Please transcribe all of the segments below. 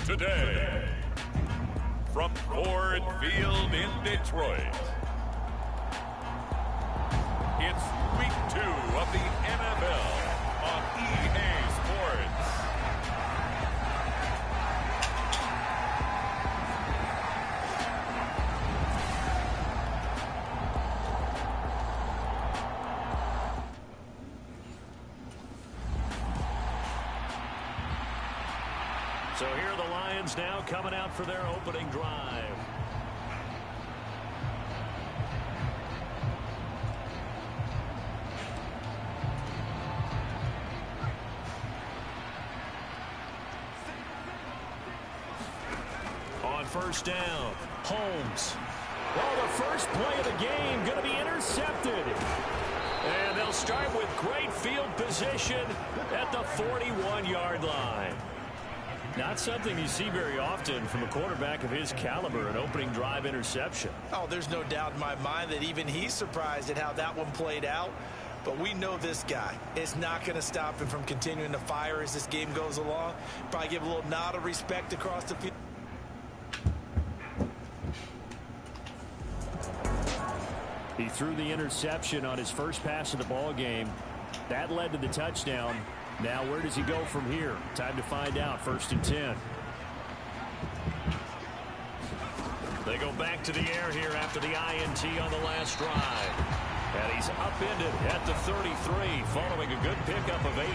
Today, from Ford Field in Detroit, it's week 2 of the NFL on EA Sports. So here are the Lions now coming out for their opening drive. On first down, Holmes. Well, the first play of the game going to be intercepted. And they'll start with great field position at the 41-yard line. Not something you see very often from a quarterback of his caliber, an opening drive interception. Oh, there's no doubt in my mind that even he's surprised at how that one played out. But we know this guy is not going to stop him from continuing to fire as this game goes along. Probably give a little nod of respect across the field. He threw the interception on his first pass of the ball game. That led to the touchdown. Now where does he go from here? Time to find out. 1st and 10. They go back to the air here after the INT on the last drive. And he's upended at the 33 following a good pickup of 8.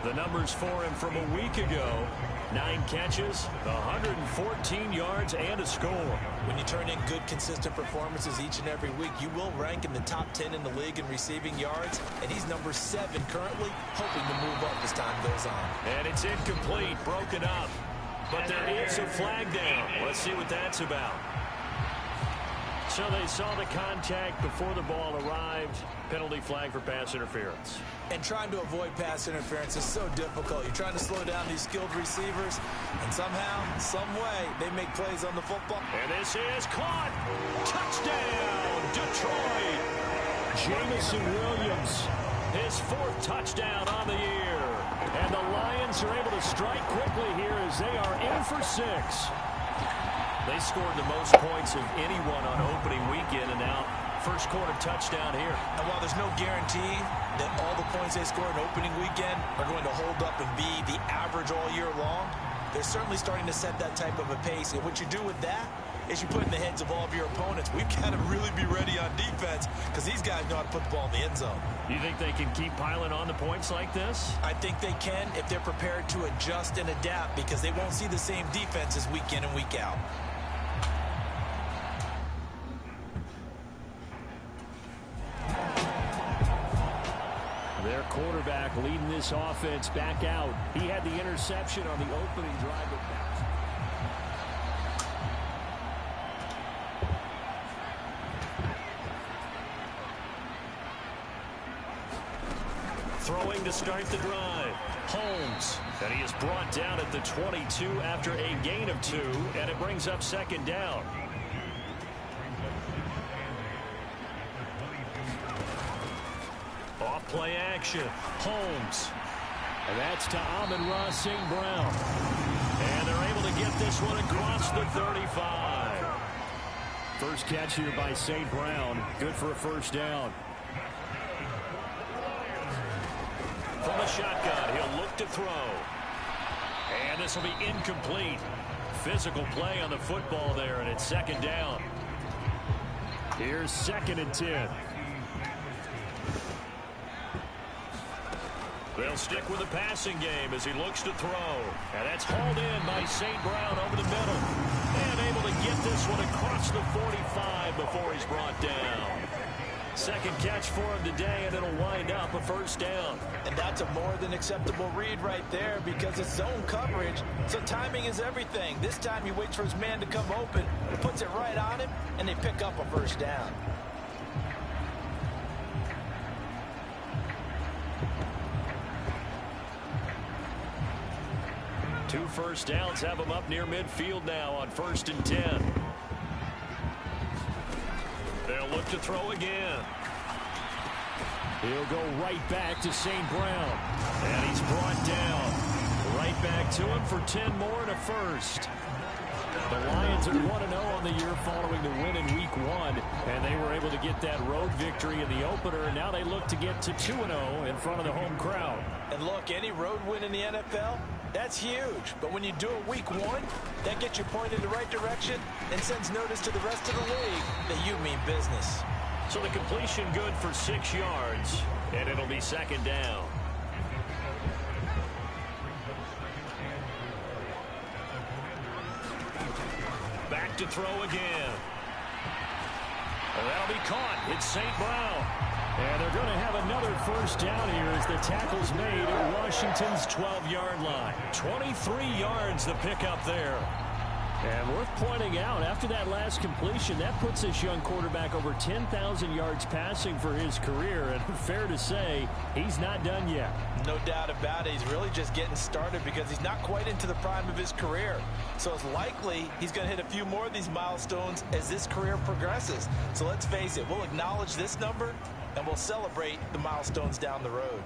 The numbers for him from a week ago: 9 catches, 114 yards, and a score. When you turn in good, consistent performances each and every week, you will rank in the top 10 in the league in receiving yards, and he's number 7 currently, hoping to move up as time goes on. And it's incomplete, broken up. But there is a flag down. Let's see what that's about. So they saw the contact before the ball arrived. Penalty flag for pass interference. And trying to avoid pass interference is so difficult. You're trying to slow down these skilled receivers, and somehow, some way, they make plays on the football. And this is caught. Touchdown, Detroit. Jameson Williams, his 4th touchdown on the year. And the Lions are able to strike quickly here as they are in for 6. They scored the most points of anyone on opening weekend, and now first quarter touchdown here. And while there's no guarantee that all the points they score in opening weekend are going to hold up and be the average all year long, they're certainly starting to set that type of a pace. And what you do with that is you put in the heads of all of your opponents, we've got to really be ready on defense because these guys know how to put the ball in the end zone. You think they can keep piling on the points like this? I think they can if they're prepared to adjust and adapt, because they won't see the same defenses week in and week out. Their quarterback leading this offense back out. He had the interception on the opening drive. Throwing to start the drive. Holmes. And he is brought down at the 22 after a gain of 2, and it brings up 2nd down. Off-play action. Holmes. And that's to Amon-Ra St. Brown. And they're able to get this one across the 35. First catch here by St. Brown. Good for a 1st down. From the shotgun, he'll look to throw. And this will be incomplete. Physical play on the football there, and it's 2nd down. Here's 2nd and 10. They'll stick with the passing game as he looks to throw. And that's hauled in by St. Brown over the middle. And able to get this one across the 45 before he's brought down. 2nd catch for him today, and it'll wind up a 1st down. And that's a more than acceptable read right there, because it's zone coverage, so timing is everything. This time he waits for his man to come open, puts it right on him, and they pick up a 1st down. Two 1st downs have him up near midfield now on 1st and 10. They'll look to throw again. He'll go right back to St. Brown. And he's brought down Right back to him for 10 more and a first. The Lions are 1-0 on the year following the win in Week 1, and they were able to get that road victory in the opener, and now they look to get to 2-0 in front of the home crowd. And look, any road win in the NFL, that's huge. But when you do it Week 1, that gets you pointed in the right direction and sends notice to the rest of the league that you mean business. So the completion good for 6 yards, and it'll be second down. Back to throw again. That'll be caught. It's St. Brown. And they're going to have another first down here as the tackle's made at Washington's 12-yard line. 23 yards the pickup there. And worth pointing out, after that last completion, that puts this young quarterback over 10,000 yards passing for his career. And fair to say, he's not done yet. No doubt about it. He's really just getting started because he's not quite into the prime of his career. So it's likely he's going to hit a few more of these milestones as this career progresses. So let's face it, we'll acknowledge this number and we'll celebrate the milestones down the road.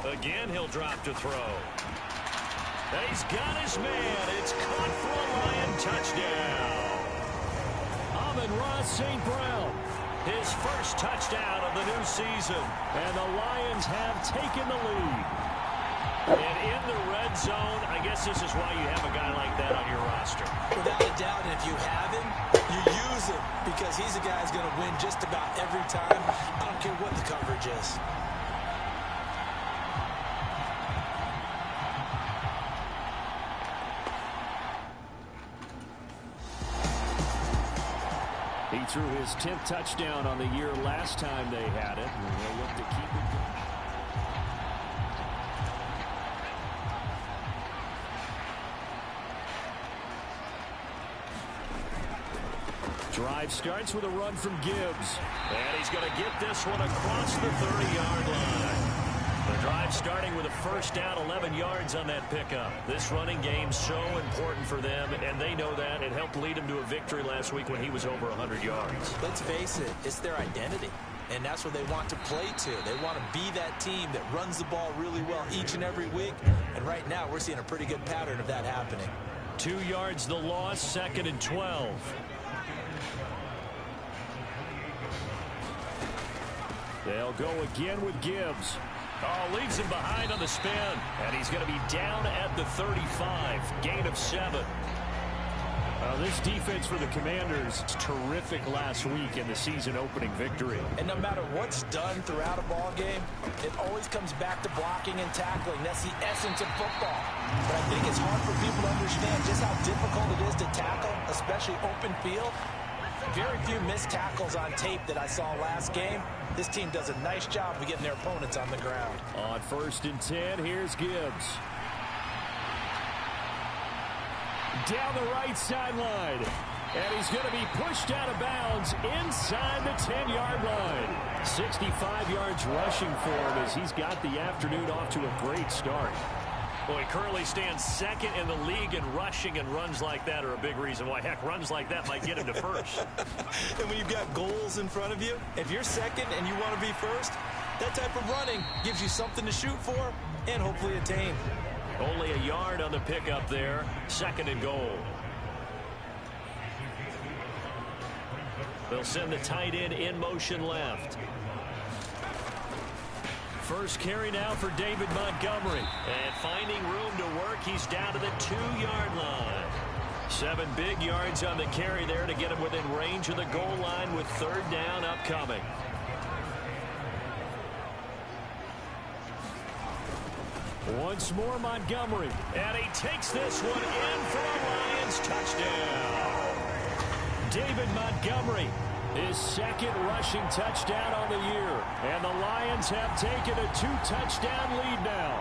Again, he'll drop to throw. He's got his man. It's caught for a Lion touchdown. Amon-Ra St. Brown, his first touchdown of the new season. And the Lions have taken the lead. And in the red zone, I guess this is why you have a guy like that on your roster. Without a doubt, and if you have him, you use him because he's a guy who's going to win just about every time. I don't care what the coverage is. He threw his 10th touchdown on the year last time they had it. And they'll look to keep it going. Drive starts with a run from Gibbs. And he's going to get this one across the 30-yard line. The drive starting with a first down, 11 yards on that pickup. This running game's so important for them, and they know that. It helped lead him to a victory last week when he was over 100 yards. Let's face it, it's their identity, and that's what they want to play to. They want to be that team that runs the ball really well each and every week, and right now we're seeing a pretty good pattern of that happening. 2 yards the loss, 2nd and 12. They'll go again with Gibbs. Oh, leads him behind on the spin. And he's going to be down at the 35. Gain of 7. This defense for the Commanders, terrific last week in the season opening victory. And no matter what's done throughout a ball game, it always comes back to blocking and tackling. That's the essence of football. But I think it's hard for people to understand just how difficult it is to tackle, especially open field. Very few missed tackles on tape that I saw last game. This team does a nice job of getting their opponents on the ground. On 1st and 10, here's Gibbs. Down the right sideline. And he's going to be pushed out of bounds inside the 10-yard line. 65 yards rushing for him as he's got the afternoon off to a great start. Well, he currently stands 2nd in the league in rushing, and runs like that are a big reason why. Heck, runs like that might get him to 1st. And when you've got goals in front of you, if you're 2nd and you want to be 1st, that type of running gives you something to shoot for and hopefully attain. Only a yard on the pickup there. 2nd and goal. They'll send the tight end in motion left. First carry now for David Montgomery. And finding room to work, he's down to the 2-yard line. 7 big yards on the carry there to get him within range of the goal line with 3rd down upcoming. Once more Montgomery. And he takes this one in for a Lions touchdown. David Montgomery, his 2nd rushing touchdown on the year. And the Lions have taken a 2-touchdown lead now.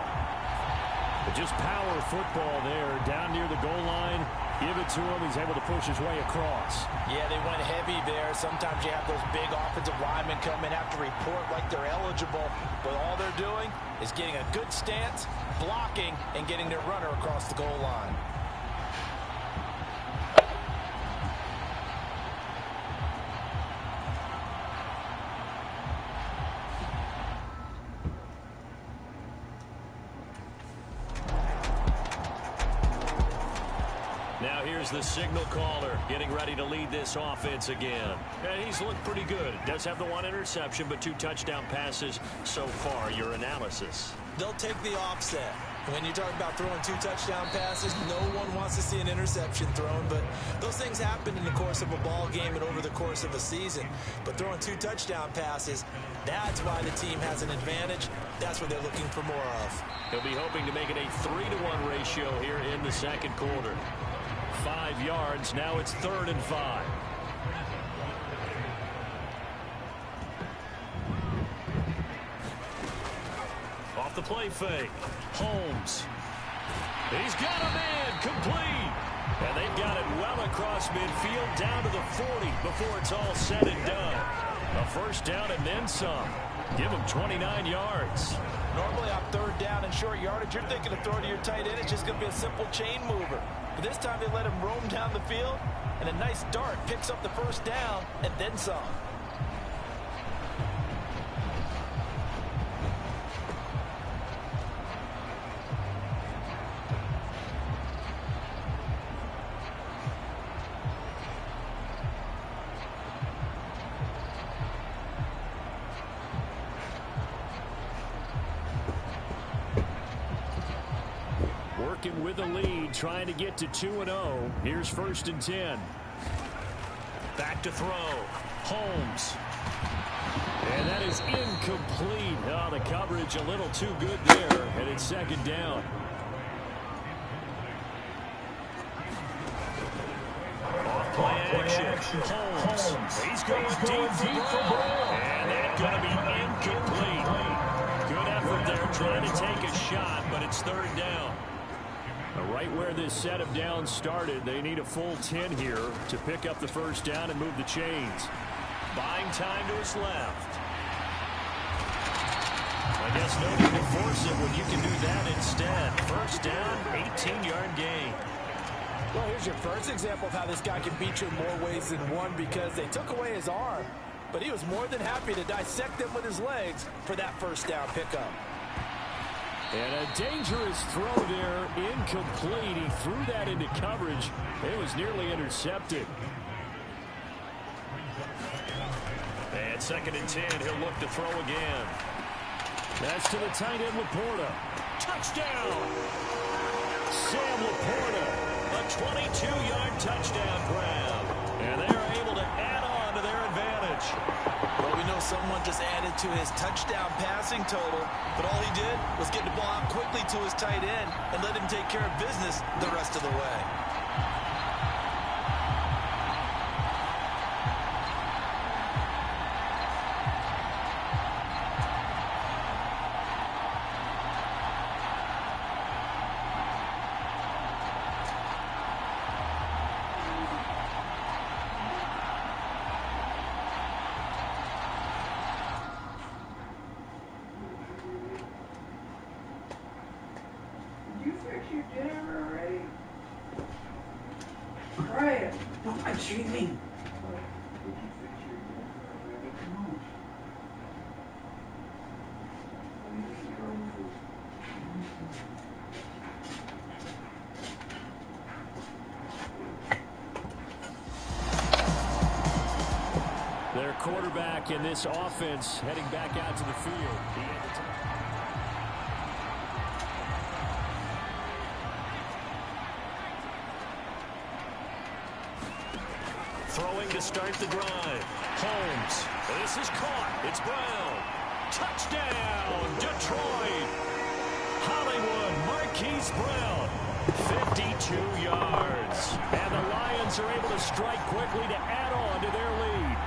But just power football there down near the goal line. Give it to him. He's able to push his way across. Yeah, they went heavy there. Sometimes you have those big offensive linemen come in, have to report like they're eligible. But all they're doing is getting a good stance, blocking, and getting their runner across the goal line. Here's the signal caller getting ready to lead this offense again. And he's looked pretty good. Does have the one interception, but 2 touchdown passes so far. Your analysis? They'll take the offset. When you're talking about throwing 2 touchdown passes, no one wants to see an interception thrown, but those things happen in the course of a ball game and over the course of a season. But throwing 2 touchdown passes, that's why the team has an advantage. That's what they're looking for more of. He'll be hoping to make it a 3-to-1 ratio here in the second quarter. 5 yards, now it's 3rd and 5. Off the play fake. Holmes. He's got a man complete. And they've got it well across midfield down to the 40 before it's all said and done. A first down and then some. Give him 29 yards. Normally on 3rd down and short yardage, you're thinking of throwing to your tight end. It's just going to be a simple chain mover. But this time they let him roam down the field, and a nice dart picks up the first down and then some. Working with a lead, trying to get to 2-0. Here's 1st and 10. Back to throw. Holmes. And that is incomplete. Oh, the coverage a little too good there, and it's 2nd down. Off play action. Holmes. He's going deep for ball. And that's going to be incomplete. Good effort there trying to take a shot, but it's 3rd down. Right where this set of downs started, they need a full 10 here to pick up the first down and move the chains. Buying time to his left. I guess no need to force it when you can do that instead. First down, 18-yard gain. Well, here's your first example of how this guy can beat you in more ways than one, because they took away his arm, but he was more than happy to dissect them with his legs for that first down pickup. And a dangerous throw there, incomplete. He threw that into coverage. It was nearly intercepted. And 2nd and 10, he'll look to throw again. That's to the tight end, Laporta. Touchdown! Sam Laporta, a 22-yard touchdown grab. And they are able to add on to their advantage. Well, we know someone just added to his touchdown passing total, but all he did was get the ball out quickly to his tight end and let him take care of business the rest of the way. You fix your dinner already? Brian, no, I'm streaming. Did you fix your dinner already? Come on. Their quarterback in this offense heading back out to the field. Throwing to start the drive. Holmes. This is caught. It's Brown. Touchdown, Detroit. Hollywood Marquise Brown. 52 yards. And the Lions are able to strike quickly to add on to their lead.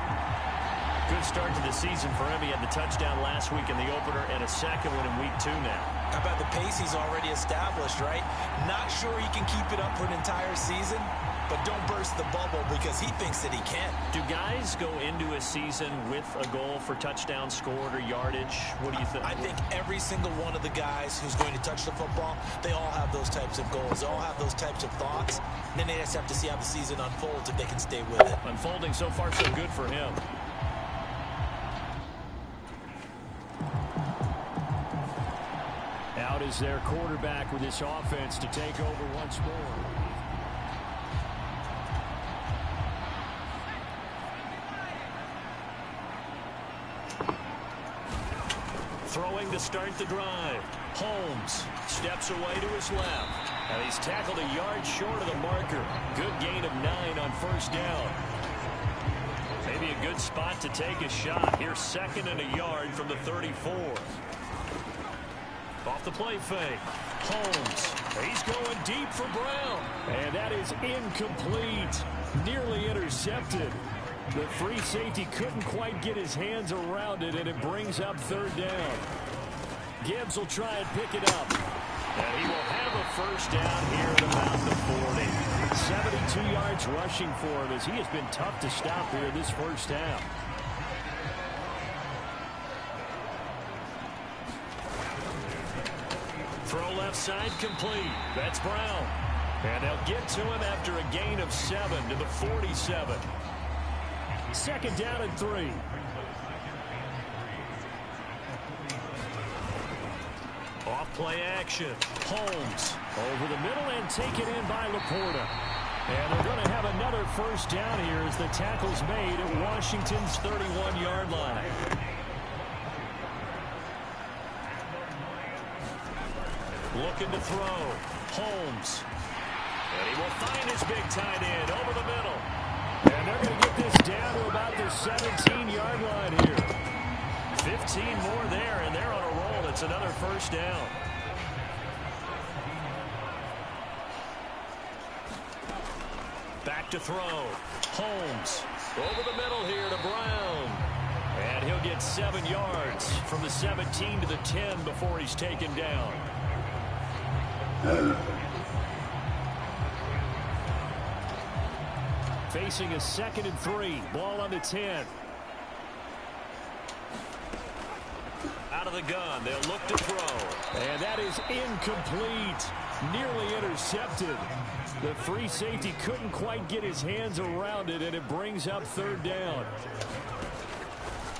Good start to the season for him. He had the touchdown last week in the opener and a second one in week 2 now. How about the pace he's already established, right? Not sure he can keep it up for an entire season, but don't burst the bubble because he thinks that he can. Do guys go into a season with a goal for touchdown scored or yardage? What do you think? I think every single one of the guys who's going to touch the football, they all have those types of goals. They all have those types of thoughts. And then they just have to see how the season unfolds if they can stay with it. Unfolding so far so good for him. Out is their quarterback with this offense to take over once more. Throwing to start the drive. Holmes steps away to his left. And he's tackled a yard short of the marker. Good gain of 9 on first down. Maybe a good spot to take a shot. Here's 2nd and a yard from the 34. Off the play fake. Holmes. He's going deep for Brown. And that is incomplete. Nearly intercepted. The free safety couldn't quite get his hands around it, and it brings up 3rd down. Gibbs will try and pick it up. And he will have a first down here at about the 40. 72 yards rushing for him as he has been tough to stop here this first half. Throw left side complete. That's Brown. And they'll get to him after a gain of 7 to the 47. 2nd down and 3. Off play action. Holmes over the middle and taken in by Laporta. And they're going to have another first down here as the tackle's made at Washington's 31-yard line. Looking to throw. Holmes. And he will find his big tight end over the middle. And they're going to get this down to about the 17-yard line here. 15 more there, and they're on a roll. It's another first down. Back to throw. Holmes over the middle here to Brown. And he'll get 7 yards from the 17 to the 10 before he's taken down. Facing a 2nd and 3. Ball on the 10. Out of the gun. They'll look to throw. And that is incomplete. Nearly intercepted. The free safety couldn't quite get his hands around it, and it brings up 3rd down.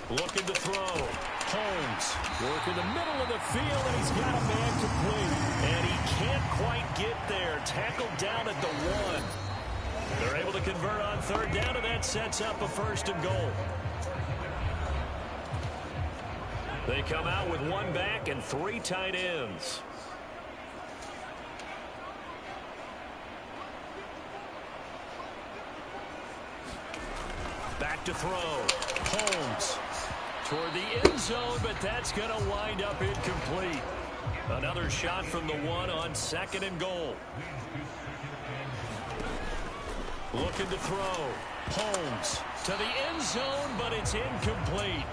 Looking to throw. Holmes working the middle of the field, and he's got a man complete. And he can't quite get there. Tackled down at the 1. They're able to convert on 3rd down, and that sets up a 1st and goal. They come out with 1 back and 3 tight ends. Back to throw. Holmes toward the end zone, but that's going to wind up incomplete. Another shot from the 1 on 2nd and goal. Looking to throw. Holmes to the end zone, but it's incomplete.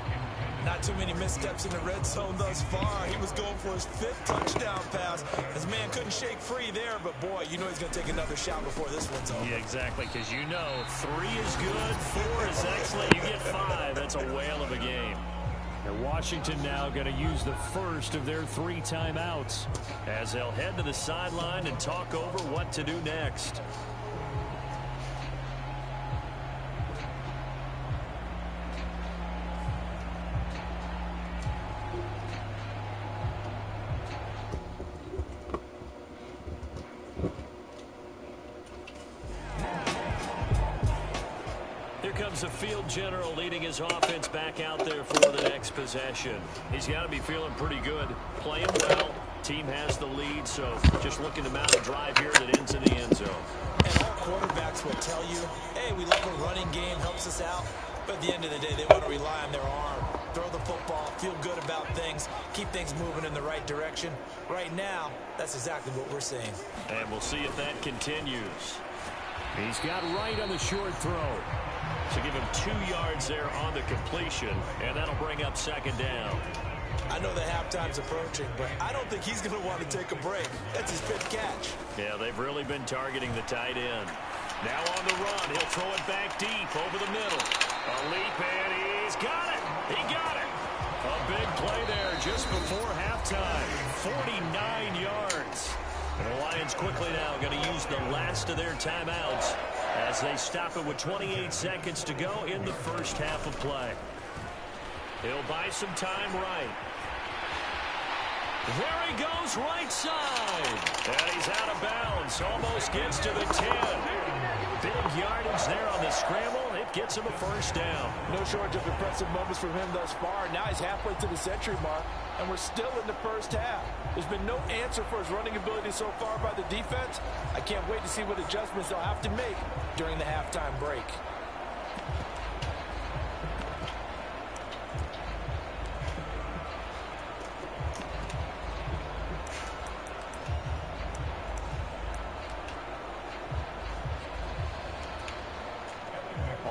Not too many missteps in the red zone thus far. He was going for his 5th touchdown pass. His man couldn't shake free there, but boy, you know he's going to take another shot before this one's over. Yeah, exactly, because you know 3 is good, 4 is excellent. You get 5. That's a whale of a game. And Washington now going to use the first of their 3 timeouts as they'll head to the sideline and talk over what to do next. The field general leading his offense back out there for the next possession. He's got to be feeling pretty good, playing well. Team has the lead, so just looking to mount a drive here that ends in the end zone. And all quarterbacks will tell you, hey, we love a running game, helps us out. But at the end of the day, they want to rely on their arm, throw the football, feel good about things, keep things moving in the right direction. Right now, that's exactly what we're seeing. And we'll see if that continues. He's got right on the short throw. So give him 2 yards there on the completion, and that'll bring up 2nd down. I know the halftime's approaching, but I don't think he's going to want to take a break. That's his 5th catch. Yeah, they've really been targeting the tight end. Now on the run, he'll throw it back deep over the middle. A leap, and he's got it. He got it. A big play there just before halftime. 49 yards. And the Lions quickly now going to use the last of their timeouts as they stop it with 28 seconds to go in the first half of play. He'll buy some time right. There he goes, right side. And he's out of bounds. Almost gets to the 10. Big yardage there on the scramble. It gets him a first down. No shortage of impressive moments from him thus far. Now he's halfway to the century mark, and we're still in the first half. There's been no answer for his running ability so far by the defense. I can't wait to see what adjustments they'll have to make during the halftime break.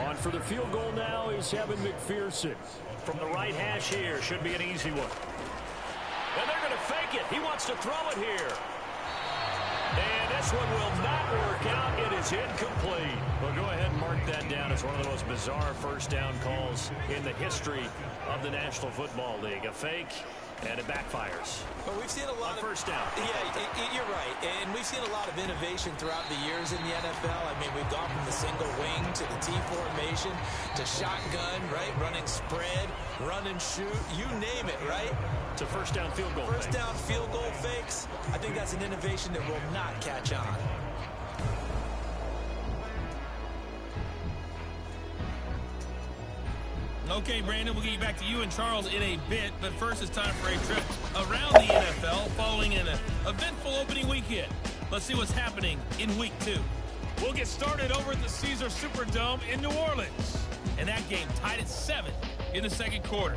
On for the field goal now is Evan McPherson. From the right hash here, should be an easy one. And they're going to fake it. He wants to throw it here. And this one will not work out. It is incomplete. Well, go ahead and mark that down as one of the most bizarre first down calls in the history of the National Football League. A fake, and it backfires. Well, we've seen a lot of first down. Yeah, you're right. And we've seen a lot of innovation throughout the years in the NFL. I mean, we've gone from the single wing to the T formation to shotgun, right? Running spread, run and shoot, you name it, right? To first down field goal. First down field goal fakes. I think that's an innovation that will not catch on. Okay, Brandon, we'll get back to you and Charles in a bit, but first it's time for a trip around the NFL following an eventful opening weekend. Let's see what's happening in Week 2. We'll get started over at the Caesars Superdome in New Orleans, and that game tied at 7 in the second quarter.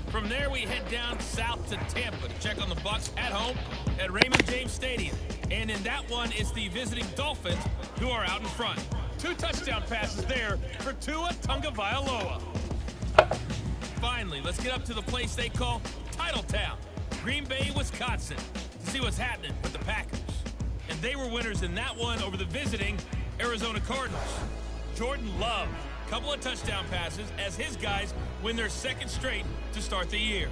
From there, we head down south to Tampa to check on the Bucs at home at Raymond James Stadium. And in that one, it's the visiting Dolphins who are out in front. 2 touchdown passes there for Tua Tagovailoa. Finally, let's get up to the place they call Titletown, Green Bay, Wisconsin, to see what's happening with the Packers. And they were winners in that one over the visiting Arizona Cardinals. Jordan Love, couple of touchdown passes as his guys win their second straight to start the year.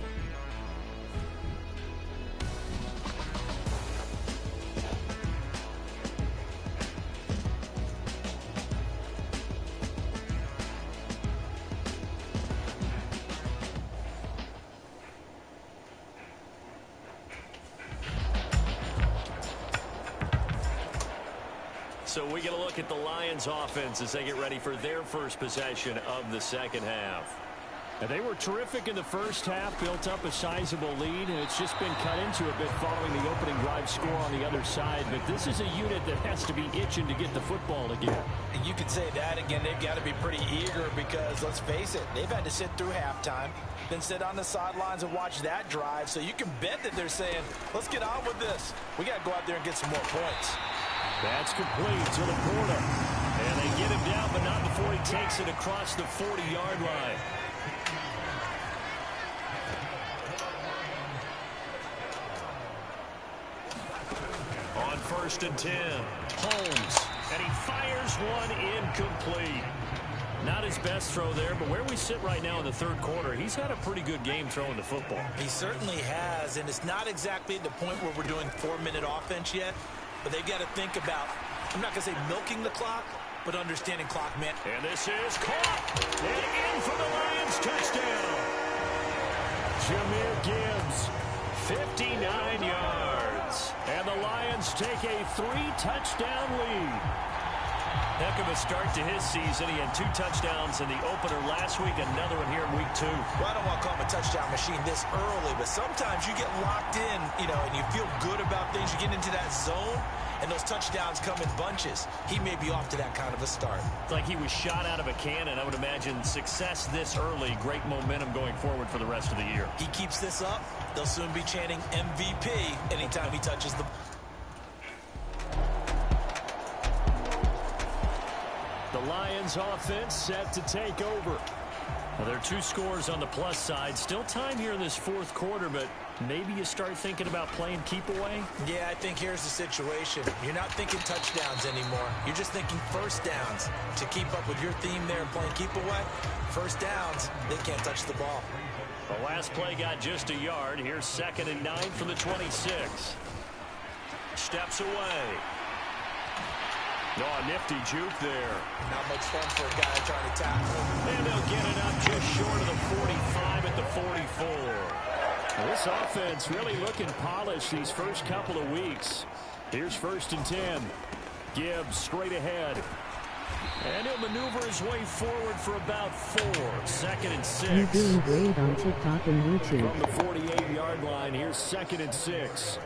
So we get a look at the Lions offense as they get ready for their first possession of the second half. And they were terrific in the first half, built up a sizable lead, and it's just been cut into a bit following the opening drive score on the other side. But this is a unit that has to be itching to get the football again. You could say that again. They've got to be pretty eager because, let's face it, they've had to sit through halftime, then sit on the sidelines and watch that drive. So you can bet that they're saying, let's get on with this. We got to go out there and get some more points. That's complete to Laporta. And they get him down, but not before he takes it across the 40-yard line. On 1st and 10, Holmes. And he fires one incomplete. Not his best throw there, but where we sit right now in the third quarter, he's had a pretty good game throwing the football. He certainly has, and it's not exactly the point where we're doing 4-minute offense yet. But they've got to think about, I'm not going to say milking the clock, but understanding clock man. And this is caught. And in for the Lions touchdown. Jahmyr Gibbs, 59 yards. And the Lions take a 3-touchdown lead. Heck of a start to his season. He had 2 touchdowns in the opener last week, another one here in week 2. Well, I don't want to call him a touchdown machine this early, but sometimes you get locked in, and you feel good about things. You get into that zone, and those touchdowns come in bunches. He may be off to that kind of a start. It's like he was shot out of a cannon. I would imagine success this early, great momentum going forward for the rest of the year. He keeps this up, they'll soon be chanting MVP anytime he touches the ball. The Lions offense set to take over. Well, there are 2 scores on the plus side. Still time here in this fourth quarter, but maybe you start thinking about playing keep away? Yeah, I think here's the situation. You're not thinking touchdowns anymore. You're just thinking first downs. To keep up with your theme there, playing keep away, first downs, they can't touch the ball. The last play got just a yard. Here's 2nd and 9 from the 26. Steps away. Oh, nifty juke there. Not much fun for a guy trying to tackle. And they'll get it up just short of the 45 at the 44. Well, this offense really looking polished these first couple of weeks. Here's 1st and 10. Gibbs straight ahead. And he'll maneuver his way forward for about 4. 2nd and 6. You're doing great on TikTok and YouTube. From the 48-yard line, here's 2nd and 6.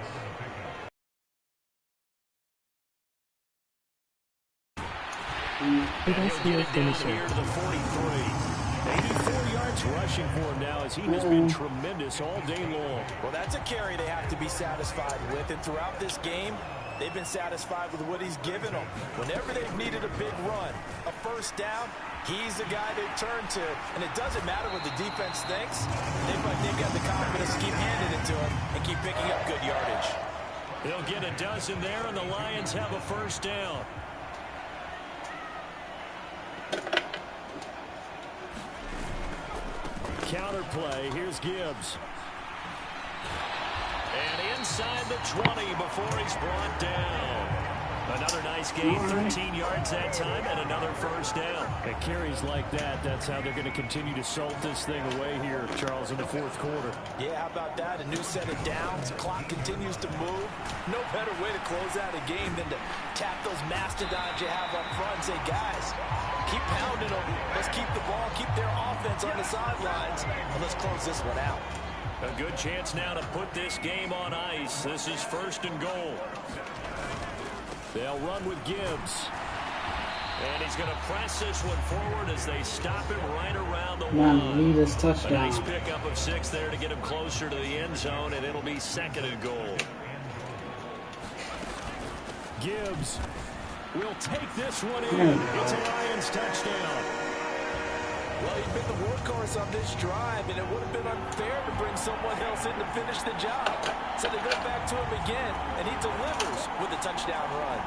The best field finisher. Here to the 43. 84 yards rushing for him now as he has been tremendous all day long. Well, that's a carry they have to be satisfied with. And throughout this game, they've been satisfied with what he's given them. Whenever they've needed a big run, a 1st down, he's the guy they turn to. And it doesn't matter what the defense thinks. They've got the confidence to keep handing it to him and keep picking up good yardage. They'll get a dozen there, and the Lions have a 1st down. Counter play. Here's Gibbs. And inside the 20 before he's brought down. Another nice gain, 13 yards that time, and another 1st down. At carries like that, that's how they're going to continue to salt this thing away here, Charles, in the 4th quarter. Yeah, how about that? A new set of downs. Clock continues to move. No better way to close out a game than to tap those mastodons you have up front and say, guys, keep pounding them. Let's keep the ball, keep their offense on the sidelines, and let's close this one out. A good chance now to put this game on ice. This is 1st and goal. They'll run with Gibbs. And he's going to press this one forward as they stop him right around the line. Need this touchdown. A nice pickup of 6 there to get him closer to the end zone, and it'll be 2nd and goal. Gibbs will take this one in. It's a Lions touchdown. Well, he's been the workhorse on this drive, and it would have been unfair to bring someone else in to finish the job. So they go back to him again, and he delivers with a touchdown run.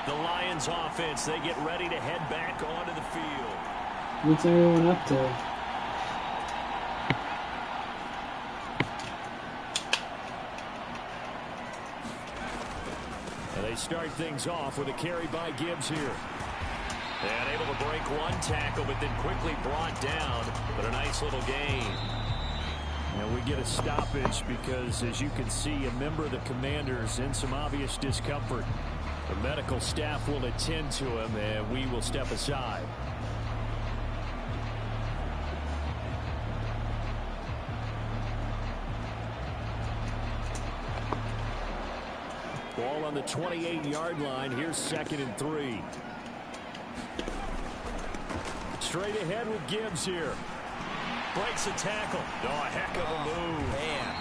The Lions offense, they get ready to head back onto the field. What's everyone up to? They start things off with a carry by Gibbs here. And able to break one tackle, but then quickly brought down. But a nice little gain. And we get a stoppage because, as you can see, a member of the Commanders in some obvious discomfort. The medical staff will attend to him, and we will step aside. Ball on the 28-yard line. Here's 2nd and 3. Straight ahead with Gibbs here. Breaks a tackle. Oh, a heck of a move. Man.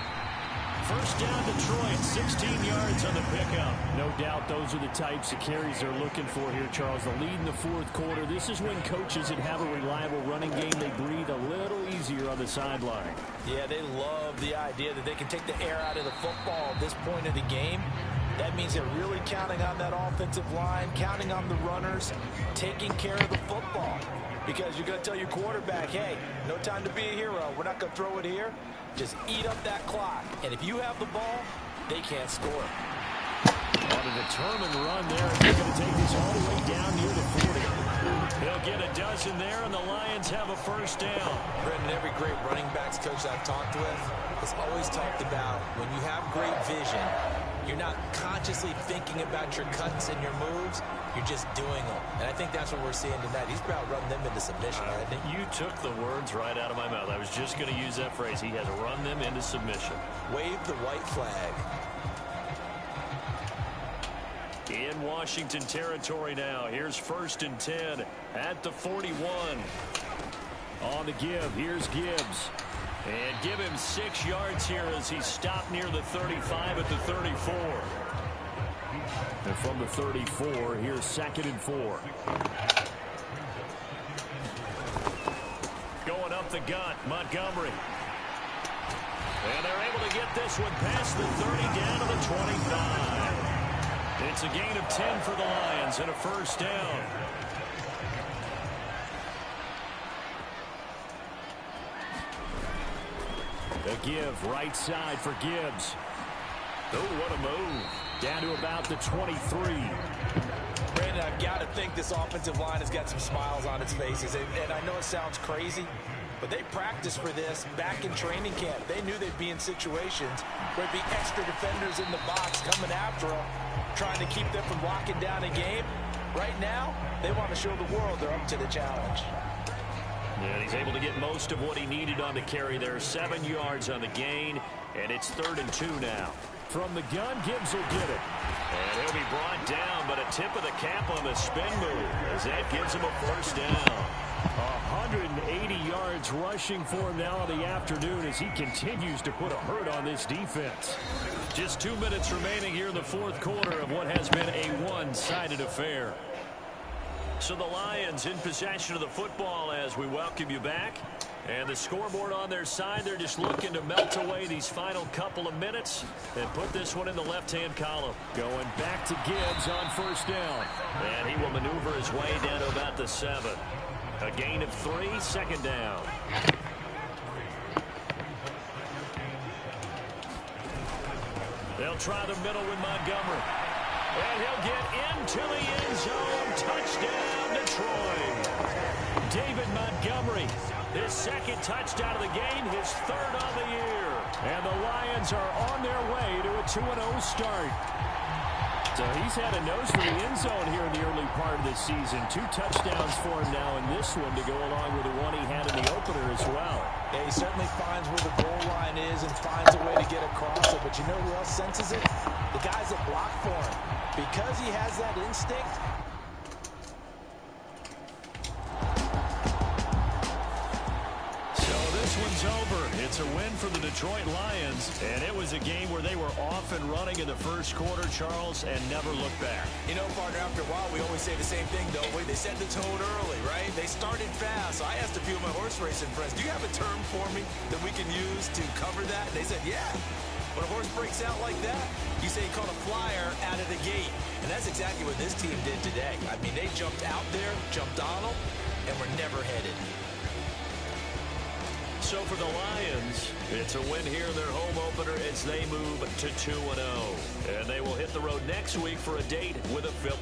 1st down Detroit, 16 yards on the pickup. No doubt those are the types of carries they're looking for here, Charles. The lead in the 4th quarter. This is when coaches that have a reliable running game, they breathe a little easier on the sideline. Yeah, they love the idea that they can take the air out of the football at this point of the game. That means they're really counting on that offensive line, counting on the runners, taking care of the football. Because you're going to tell your quarterback, hey, no time to be a hero. We're not going to throw it here. Just eat up that clock. And if you have the ball, they can't score. On a determined run there. They're going to take this all the way down near the 40. They'll get a dozen there, and the Lions have a 1st down. Brendan, every great running backs coach I've talked with has always talked about when you have great vision, you're not consciously thinking about your cuts and your moves. You're just doing them. And I think that's what we're seeing tonight. He's about running them into submission, I think. You took the words right out of my mouth. I was just going to use that phrase. He has run them into submission. Wave the white flag. In Washington territory now. Here's 1st and 10 at the 41. On the give. Here's Gibbs. And give him 6 yards here as he stopped near the 35 at the 34. And from the 34, here's 2nd and 4. Going up the gut, Montgomery. And they're able to get this one past the 30 down to the 25. It's a gain of 10 for the Lions and a 1st down. The give right side for Gibbs. Oh, what a move. Down to about the 23. Brandon, And I've got to think this offensive line has got some smiles on its faces. And I know it sounds crazy, but they practiced for this back in training camp. They knew they'd be in situations where there'd be extra defenders in the box coming after them, trying to keep them from locking down a game. Right now, they want to show the world they're up to the challenge. And he's able to get most of what he needed on the carry there. 7 yards on the gain, and it's 3rd and 2 now. From the gun, Gibbs will get it. And he'll be brought down, but a tip of the cap on the spin move as that gives him a first down. 180 yards rushing for him now in the afternoon as he continues to put a hurt on this defense. Just 2 minutes remaining here in the fourth quarter of what has been a one-sided affair. So the Lions in possession of the football as we welcome you back. And the scoreboard on their side, they're just looking to melt away these final couple of minutes and put this one in the left-hand column. Going back to Gibbs on first down. And he will maneuver his way down to about the 7. A gain of 3, 2nd down. They'll try the middle with Montgomery. And he'll get into the end zone. Touchdown, Detroit. David Montgomery, his 2nd touchdown of the game, his 3rd on the year. And the Lions are on their way to a 2-0 start. So he's had a nose for the end zone here in the early part of this season. 2 touchdowns for him now in this one to go along with the one he had in the opener as well. Yeah, he certainly finds where the goal line is and finds a way to get across it. But you know who else senses it? The guys that block for him. Because he has that instinct, one's over. It's a win for the Detroit Lions, and it was a game where they were off and running in the first quarter, Charles, and never looked back. You know, partner, after a while, we always say the same thing, don't we? They set the tone early, right? They started fast. So I asked a few of my horse racing friends, do you have a term for me that we can use to cover that? And they said, yeah. When a horse breaks out like that, you say he caught a flyer out of the gate. And that's exactly what this team did today. I mean, they jumped out there, jumped on them, and were never headed. So for the Lions, it's a win here in their home opener as they move to 2-0. And they will hit the road next week for a date with a Phil.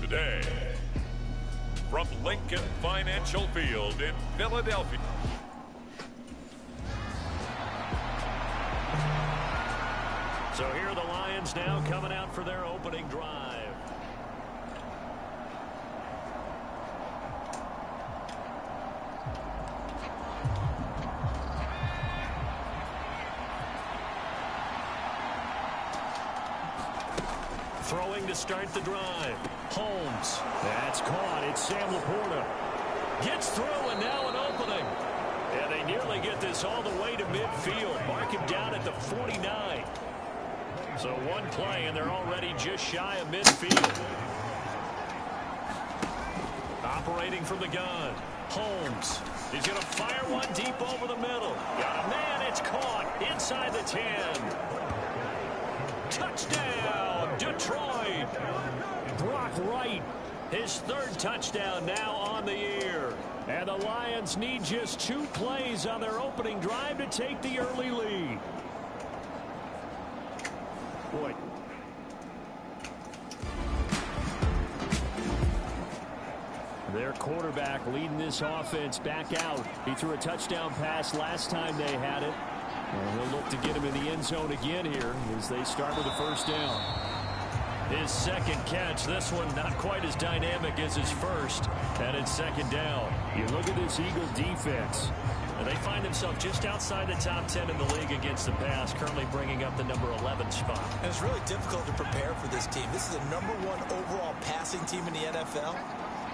Today, from Lincoln Financial Field in Philadelphia. So here are the Lions now coming out for their opening drive. Throwing to start the drive. Holmes. That's caught. It's Sam Laporta. Gets through and now an opening. And they nearly get this all the way to midfield. Mark him down at the 49. So one play and they're already just shy of midfield. Operating from the gun. Holmes. He's going to fire one deep over the middle. Got a man. It's caught inside the 10. Touchdown, Detroit. Brock Wright His third touchdown now on the year. And the Lions need just 2 plays on their opening drive to take the early lead. Boyd. Their quarterback leading this offense back out. He threw a touchdown pass last time they had it. And he'll look to get him in the end zone again here as they start with a first down. His second catch, this one not quite as dynamic as his first, and it's second down. You look at this Eagle defense, and they find themselves just outside the top 10 in the league against the pass, currently bringing up the number 11 spot. And it's really difficult to prepare for this team. This is the #1 overall passing team in the NFL,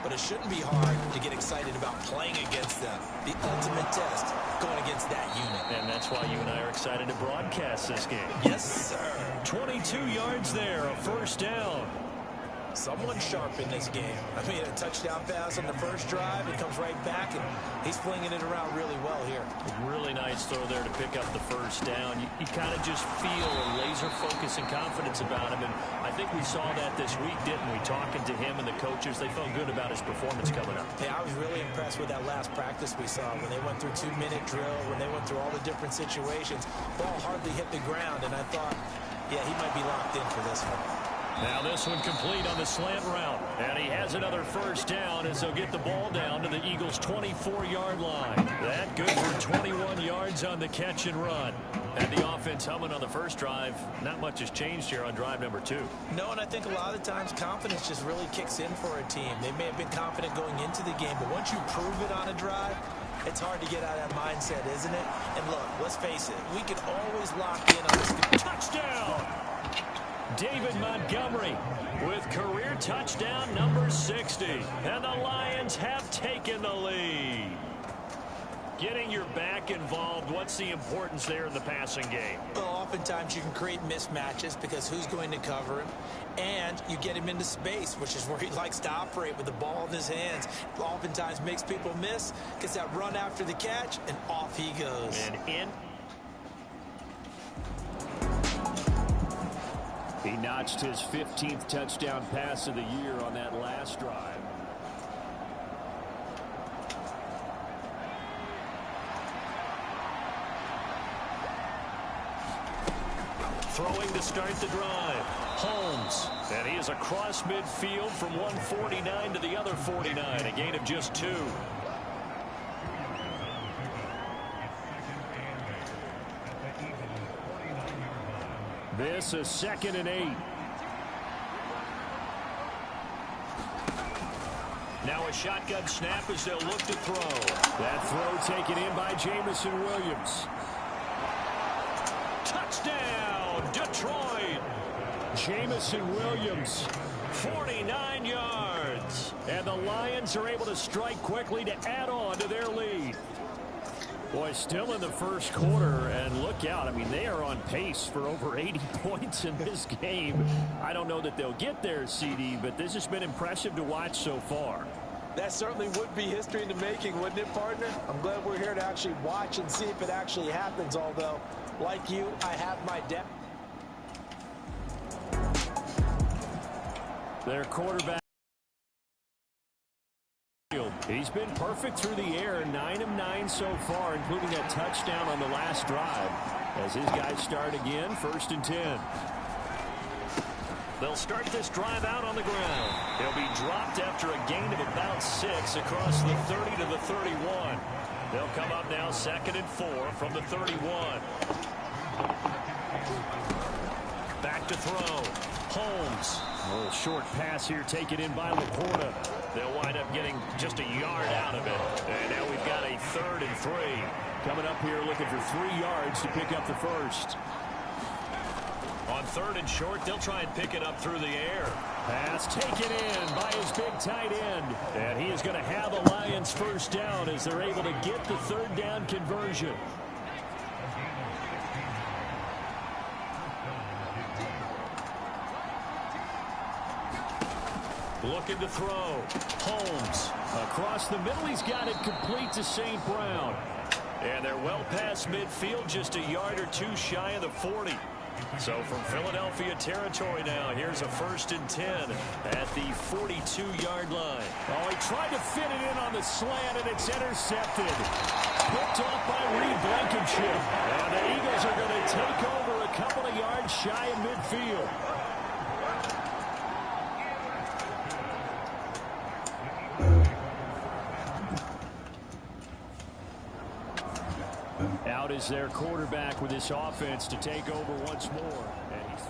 but it shouldn't be hard to get excited about playing against them. The ultimate test going against that unit. And that's why you and I are excited to broadcast this game. Yes, sir. 22 yards there, a first down. Someone sharp in this game. I mean, a touchdown pass on the first drive. It comes right back, and he's flinging it around really well here. Really nice throw there to pick up the first down. You kind of just feel a laser focus and confidence about him, and I think we saw that this week, didn't we? Talking to him and the coaches, they felt good about his performance coming up. Hey, I was really impressed with that last practice we saw when they went through 2-minute drill, when they went through all the different situations. Ball hardly hit the ground, and I thought, yeah, he might be locked in for this one. Now this one complete on the slant route. And he has another first down as they'll get the ball down to the Eagles' 24-yard line. That good for 21 yards on the catch and run. And the offense humming on the first drive. Not much has changed here on drive number 2. No, and I think a lot of times confidence just really kicks in for a team. They may have been confident going into the game, but once you prove it on a drive, it's hard to get out of that mindset, isn't it? And look, let's face it, we can always lock in on this. Touchdown! David Montgomery with career touchdown number 60. And the Lions have taken the lead. Getting your back involved, what's the importance there in the passing game? Well, oftentimes you can create mismatches because who's going to cover him? And you get him into space, which is where he likes to operate with the ball in his hands. Oftentimes makes people miss, gets that run after the catch, and off he goes. And in. He notched his 15th touchdown pass of the year on that last drive. Throwing to start the drive. Holmes. And he is across midfield from 149 to the other 49. A gain of just 2. This is 2nd and 8. Now a shotgun snap as they'll look to throw. That throw taken in by Jameson Williams. Touchdown, Detroit. Jameson Williams, 49 yards. And the Lions are able to strike quickly to add on to their lead. Boy, still in the first quarter, and look out. I mean, they are on pace for over 80 points in this game. I don't know that they'll get there, CD, but this has been impressive to watch so far. That certainly would be history in the making, wouldn't it, partner? I'm glad we're here to actually watch and see if it actually happens, although, like you, I have my doubt. Their quarterback. He's been perfect through the air, 9 of 9 so far, including that touchdown on the last drive. As his guys start again, 1st and 10. They'll start this drive out on the ground. They'll be dropped after a gain of about 6 across the 30 to the 31. They'll come up now 2nd and 4 from the 31. Back to throw. Holmes. A little short pass here taken in by Laporta. They'll wind up getting just a yard out of it. And now we've got a 3rd and 3. Coming up here looking for 3 yards to pick up the first. On 3rd and short, they'll try and pick it up through the air. Pass taken in by his big tight end. And he is going to have a Lions first down as they're able to get the 3rd down conversion. Looking to throw. Holmes. Across the middle, he's got it complete to St. Brown. And they're well past midfield, just a yard or 2 shy of the 40. So from Philadelphia territory now, here's a 1st and 10 at the 42-yard line. Oh, he tried to fit it in on the slant, and it's intercepted. Picked off by Reed Blankenship. And the Eagles are going to take over a couple of yards shy of midfield. Out is their quarterback with this offense to take over once more. And he's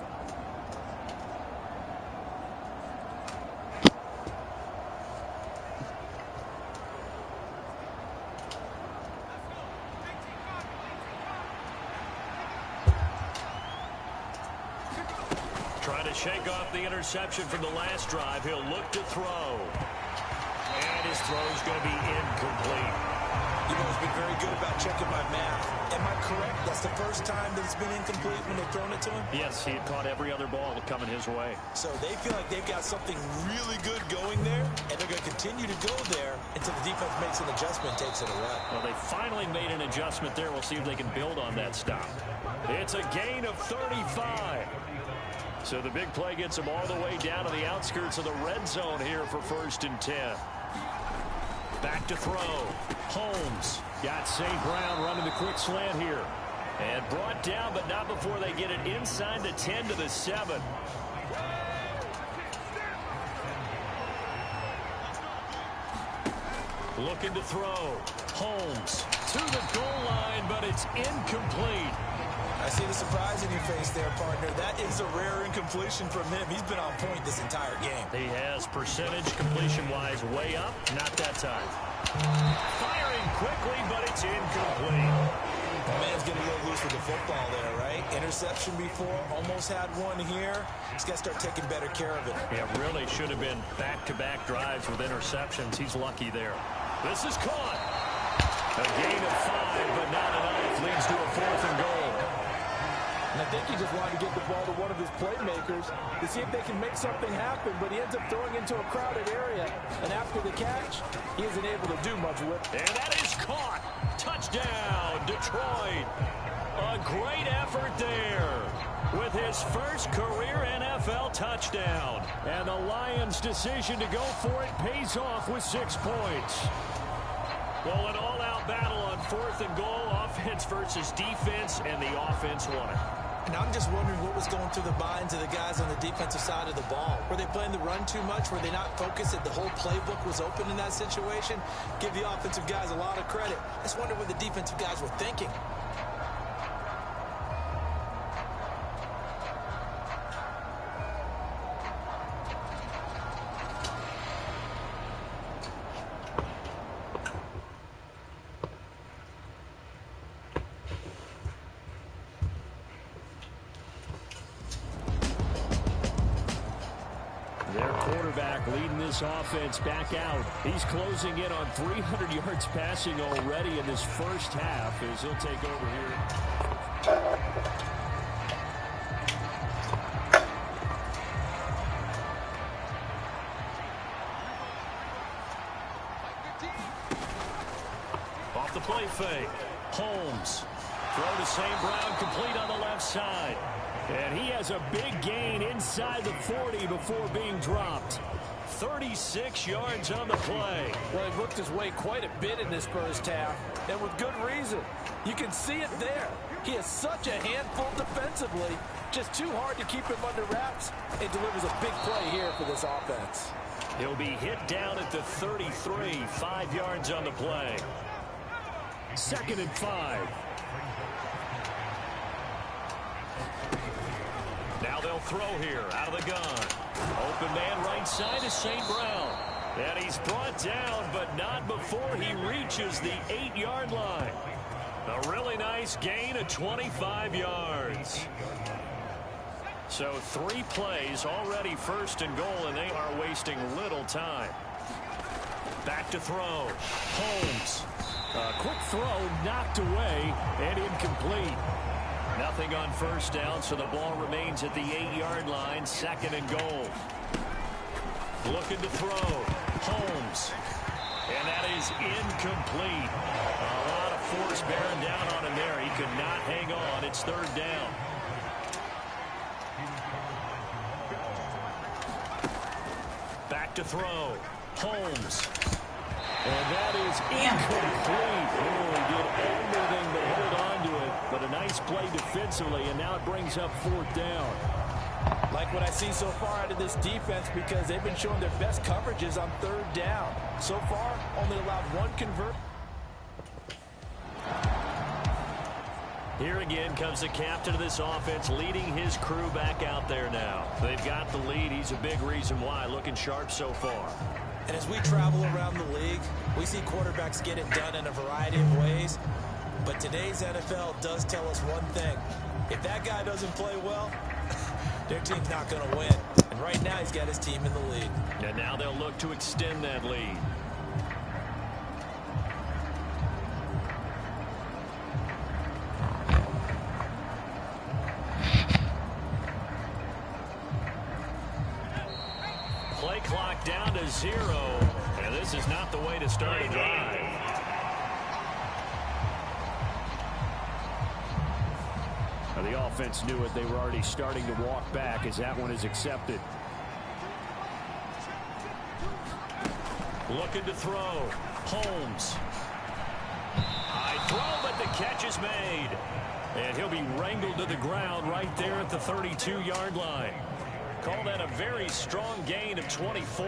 trying to shake off the interception from the last drive. He'll look to throw. And his throw is going to be incomplete. You know, he's been very good about checking my math. Am I correct? That's the first time that it's been incomplete when they've thrown it to him? Yes, he had caught every other ball coming his way. So they feel like they've got something really good going there, and they're going to continue to go there until the defense makes an adjustment and takes it away. Well, they finally made an adjustment there. We'll see if they can build on that stop. It's a gain of 35. So the big play gets them all the way down to the outskirts of the red zone here for 1st and 10. Back to throw. Holmes got St. Brown running the quick slant here. And brought down, but not before they get it inside the 10 to the 7. Looking to throw. Holmes to the goal line, but it's incomplete. I see the surprise in your face there, partner. That is a rare incompletion from him. He's been on point this entire game. He has percentage completion-wise way up. Not that time. Firing quickly, but it's incomplete. The man's getting a little loose with the football there, right? Interception before, almost had one here. He's got to start taking better care of it. Yeah, really should have been back-to-back drives with interceptions. He's lucky there. This is caught. A gain of 5, but not enough. Leads to a 4th and goal. And I think he just wanted to get the ball to one of his playmakers to see if they can make something happen, but he ends up throwing into a crowded area. And after the catch, he isn't able to do much with it. And that is caught. Touchdown, Detroit. A great effort there with his first career NFL touchdown. And the Lions' decision to go for it pays off with 6 points. Well, an all-out battle on 4th and goal, offense versus defense, and the offense won it. And I'm just wondering what was going through the minds of the guys on the defensive side of the ball. Were they playing the run too much? Were they not focused that the whole playbook was open in that situation? Give the offensive guys a lot of credit. I just wonder what the defensive guys were thinking. Leading this offense back out. He's closing in on 300 yards passing already in this first half as he'll take over here. Off the play fake. Holmes. Throw to St. Brown, complete on the left side. And he has a big gain inside the 40 before being dropped. 36 yards on the play. Well, he worked his way quite a bit in this first half, and with good reason. You can see it there. He is such a handful defensively. Just too hard to keep him under wraps. It delivers a big play here for this offense. He'll be hit down at the 33, 5 yards on the play. 2nd and 5. Now they'll throw here out of the gun. Open man right side is St. Brown. And he's brought down, but not before he reaches the 8-yard line. A really nice gain of 25 yards. So 3 plays already 1st and goal, and they are wasting little time. Back to throw. Holmes. A quick throw knocked away and incomplete. Nothing on 1st down, so the ball remains at the 8-yard line, 2nd and goal. Looking to throw. Holmes. And that is incomplete. A lot of force bearing down on him there. He could not hang on. It's 3rd down. Back to throw. Holmes. And that is incomplete. Oh, he did everything but hold on to it. But a nice play defensively, and now it brings up 4th down. Like what I see so far out of this defense, because they've been showing their best coverages on 3rd down. So far, only allowed 1 convert. Here again comes the captain of this offense, leading his crew back out there now. They've got the lead. He's a big reason why. Looking sharp so far. And as we travel around the league, we see quarterbacks get it done in a variety of ways. But today's NFL does tell us one thing. If that guy doesn't play well, their team's not going to win. And right now, he's got his team in the lead. And now they'll look to extend that lead. Play clock down to 0. And this is not the way to start a drive. The offense knew it. They were already starting to walk back as that one is accepted. Looking to throw. Holmes. High throw, but the catch is made. And he'll be wrangled to the ground right there at the 32-yard line. Call that a very strong gain of 24.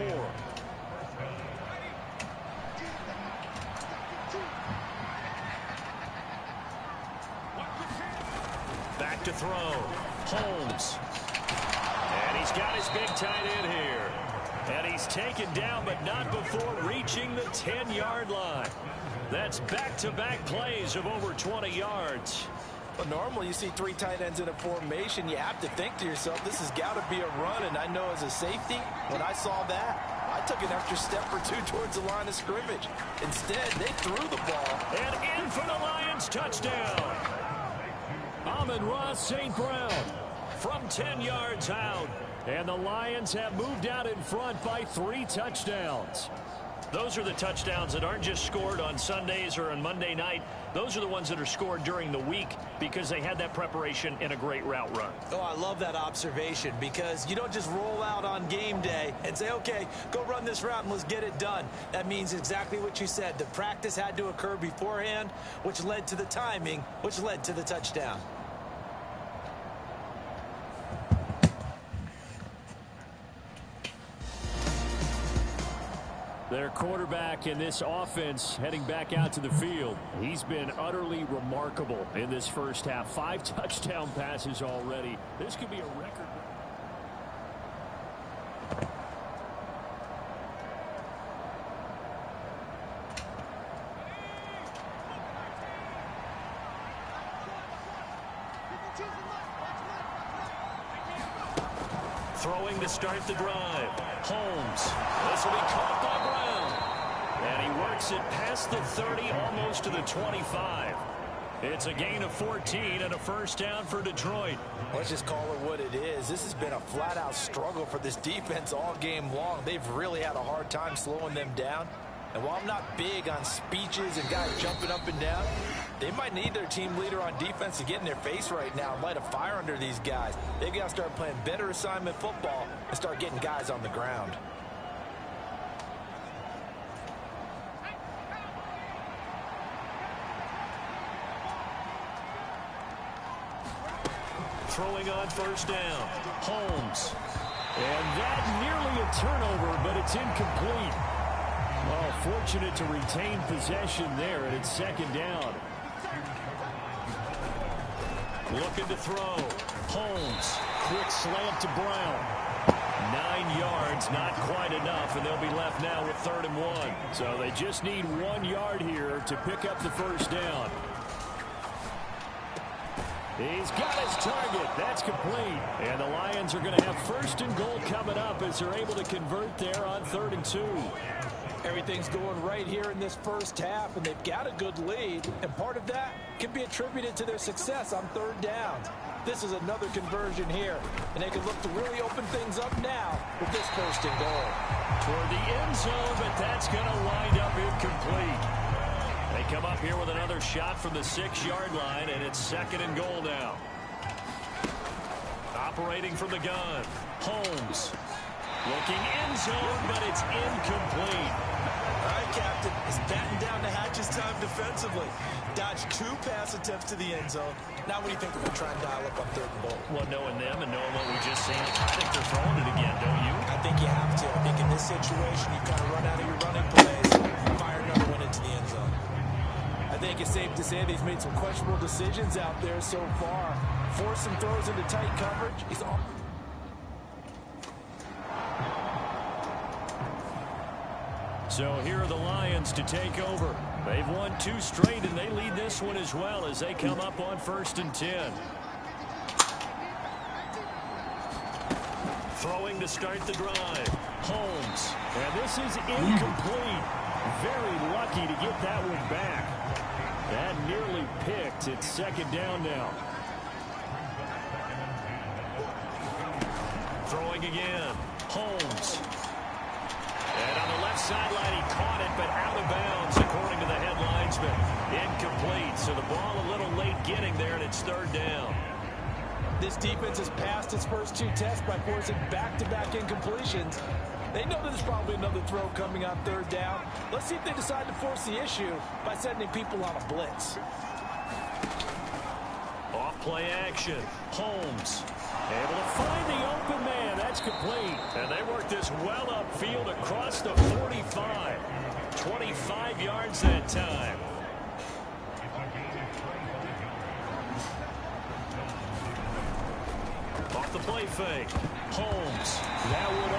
Back to throw. Holmes. And he's got his big tight end here. And he's taken down, but not before reaching the 10-yard line. That's back-to-back plays of over 20 yards. But normally you see 3 tight ends in a formation, you have to think to yourself, this has got to be a run. And I know as a safety, when I saw that, I took an extra step or 2 towards the line of scrimmage. Instead, they threw the ball. And in for the Lions, touchdown. Amon-Ra St. Brown from 10 yards out. And the Lions have moved out in front by 3 touchdowns. Those are the touchdowns that aren't just scored on Sundays or on Monday night. Those are the ones that are scored during the week because they had that preparation and a great route run. Oh, I love that observation, because you don't just roll out on game day and say, okay, go run this route and let's get it done. That means exactly what you said. The practice had to occur beforehand, which led to the timing, which led to the touchdown. Their quarterback in this offense heading back out to the field. He's been utterly remarkable in this first half. 5 touchdown passes already. This could be a record. Throwing to start the drive. Holmes. This will be caught by Brown. And he works it past the 30, almost to the 25. It's a gain of 14 and a first down for Detroit. Let's just call it what it is. This has been a flat-out struggle for this defense all game long. They've really had a hard time slowing them down. And while I'm not big on speeches and guys jumping up and down, they might need their team leader on defense to get in their face right now and light a fire under these guys. They've got to start playing better assignment football and start getting guys on the ground. Throwing on first down. Holmes. And that nearly a turnover, but it's incomplete. Oh, fortunate to retain possession there, and it's second down. Looking to throw. Holmes. Quick slant to Brown. 9 yards, not quite enough, and they'll be left now with 3rd and 1. So they just need 1 yard here to pick up the first down. He's got his target. That's complete. And the Lions are going to have 1st and goal coming up as they're able to convert there on 3rd and 2. Everything's going right here in this first half, and they've got a good lead. And part of that can be attributed to their success on 3rd down. This is another conversion here, and they can look to really open things up now with this 1st and goal. Toward the end zone, but that's going to wind up incomplete. They come up here with another shot from the 6-yard line, and it's 2nd and goal now. Operating from the gun, Holmes. Looking end zone, but it's incomplete. All right, Captain. It's batten down the hatches time defensively. Dodged 2 pass attempts to the end zone. Now what do you think we're going to try and dial up on 3rd and goal? Well, knowing them and knowing what we just seen, I think they're throwing it again, don't you? I think you have to. I think in this situation, you kind of run out of your running plays, fire another one into the end zone. I think it's safe to say that he's made some questionable decisions out there so far. Forced some throws into tight coverage. So here are the Lions to take over. They've won 2 straight, and they lead this one as well as they come up on 1st and 10. Throwing to start the drive. Holmes. And this is incomplete. Very lucky to get that one back. That nearly picked. It's 2nd down now. Throwing again. Holmes. And on the left sideline, he caught it, but out of bounds, according to the head linesman. Incomplete, so the ball a little late getting there, and it's 3rd down. This defense has passed its first 2 tests by forcing back-to-back incompletions. They know that there's probably another throw coming on 3rd down. Let's see if they decide to force the issue by sending people on a blitz. Off play action. Holmes. Able to find the open man. That's complete. And they work this well upfield across the 45. 25 yards that time. Off the play fake. Holmes. That one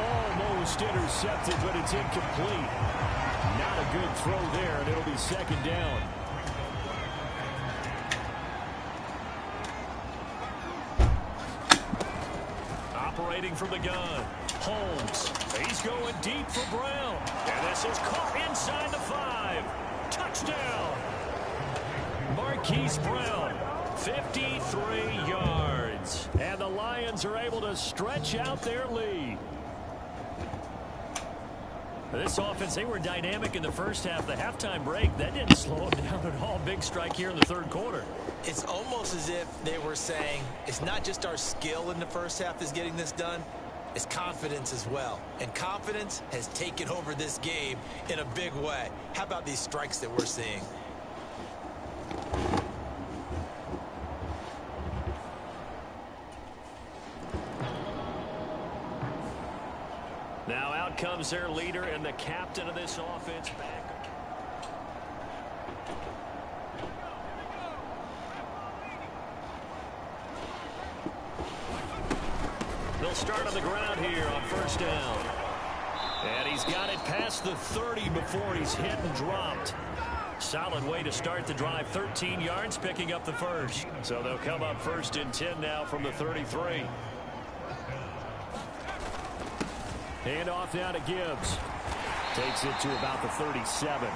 almost intercepted, but it's incomplete. Not a good throw there, and it'll be 2nd down. Operating from the gun. Holmes. He's going deep for Brown. And this is caught inside the 5. Touchdown. Marquise Brown. 53 yards. And the Lions are able to stretch out their lead. This offense, they were dynamic in the first half. The halftime break, that didn't slow them down at all. Big strike here in the 3rd quarter. It's almost as if they were saying, it's not just our skill in the first half that's getting this done, it's confidence as well. And confidence has taken over this game in a big way. How about these strikes that we're seeing? Now out comes their leader and the captain of this offense back. They'll start on the ground here on 1st down. And he's got it past the 30 before he's hit and dropped. Solid way to start the drive. 13 yards, picking up the 1st. So they'll come up 1st and 10 now from the 33. Hand off now to Gibbs. Takes it to about the 37.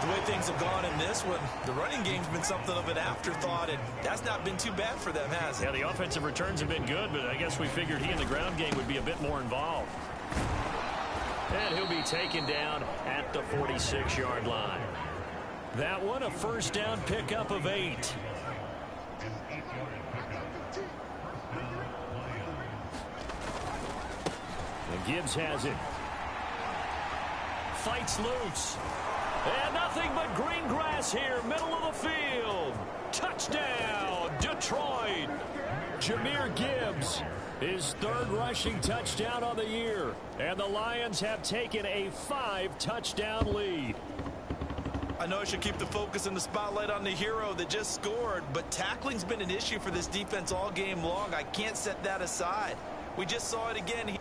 The way things have gone in this one, the running game's been something of an afterthought, and that's not been too bad for them, has it? Yeah, the offensive returns have been good, but I guess we figured he in the ground game would be a bit more involved. And he'll be taken down at the 46-yard line. That one a 1st down pickup of 8. And Gibbs has it. Fights loose. And nothing but green grass here, middle of the field. Touchdown, Detroit. Jahmyr Gibbs, his 3rd rushing touchdown on the year. And the Lions have taken a 5-touchdown lead. I know I should keep the focus and the spotlight on the hero that just scored, but tackling's been an issue for this defense all game long. I can't set that aside. We just saw it again.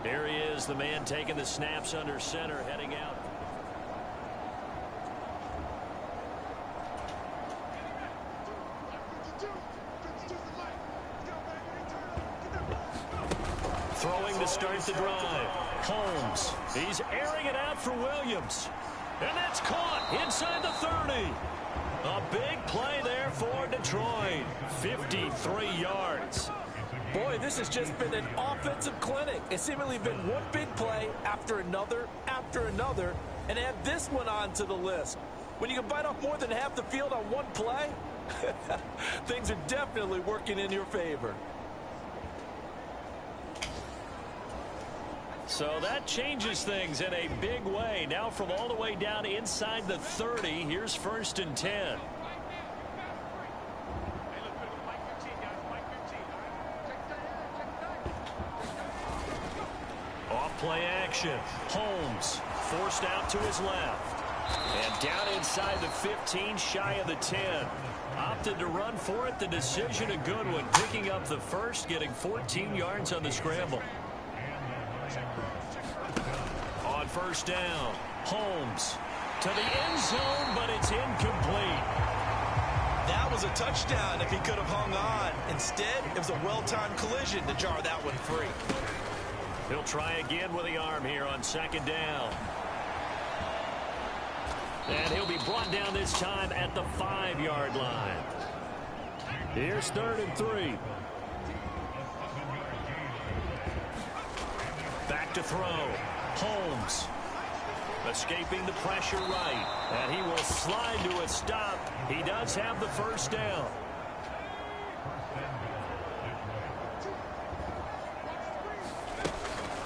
There he is, the man taking the snaps under center, heading out. Throwing to start the drive. Holmes. He's airing it out for Williams. And that's caught inside the 30. A big play there for Detroit. 53 yards. Boy, this has just been an offensive clinic. It's seemingly been one big play after another, and add this one onto the list. When you can bite off more than half the field on one play, things are definitely working in your favor. So that changes things in a big way. Now from all the way down inside the 30, here's 1st and 10. Off-play action. Holmes forced out to his left. And down inside the 15, shy of the 10. Opted to run for it. The decision a good one. Picking up the first, getting 14 yards on the scramble. On 1st down, Holmes to the end zone, but it's incomplete. That was a touchdown if he could have hung on. Instead, it was a well-timed collision to jar that one free. He'll try again with the arm here on 2nd down. And he'll be brought down this time at the 5-yard line. Here's 3rd and 3. Back to throw. Holmes escaping the pressure right. And he will slide to a stop. He does have the 1st down.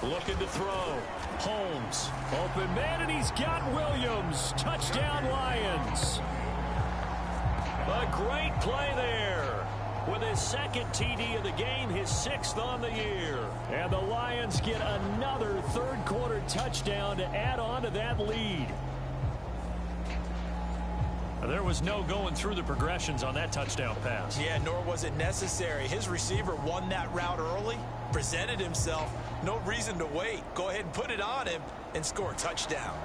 Looking to throw. Holmes. Open man, and he's got Williams. Touchdown, Lions. A great play there. With his 2nd TD of the game, his 6th on the year. And the Lions get another 3rd-quarter touchdown to add on to that lead. There was no going through the progressions on that touchdown pass. Yeah, nor was it necessary. His receiver won that route early, presented himself. No reason to wait. Go ahead and put it on him and score a touchdown.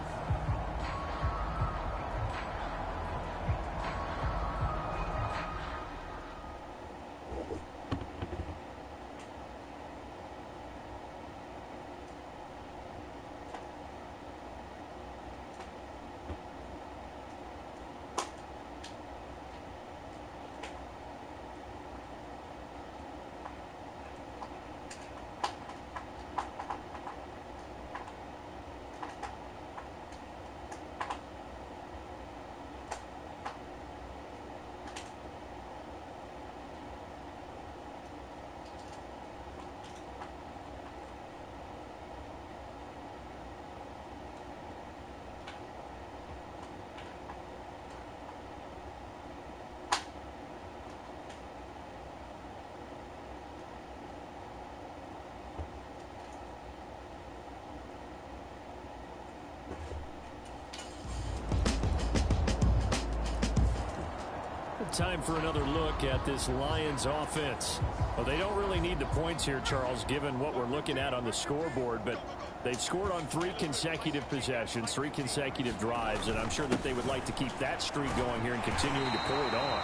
Time for another look at this Lions offense. Well, they don't really need the points here, Charles, given what we're looking at on the scoreboard, but they've scored on 3 consecutive possessions, 3 consecutive drives, and I'm sure that they would like to keep that streak going here and continuing to pull it on.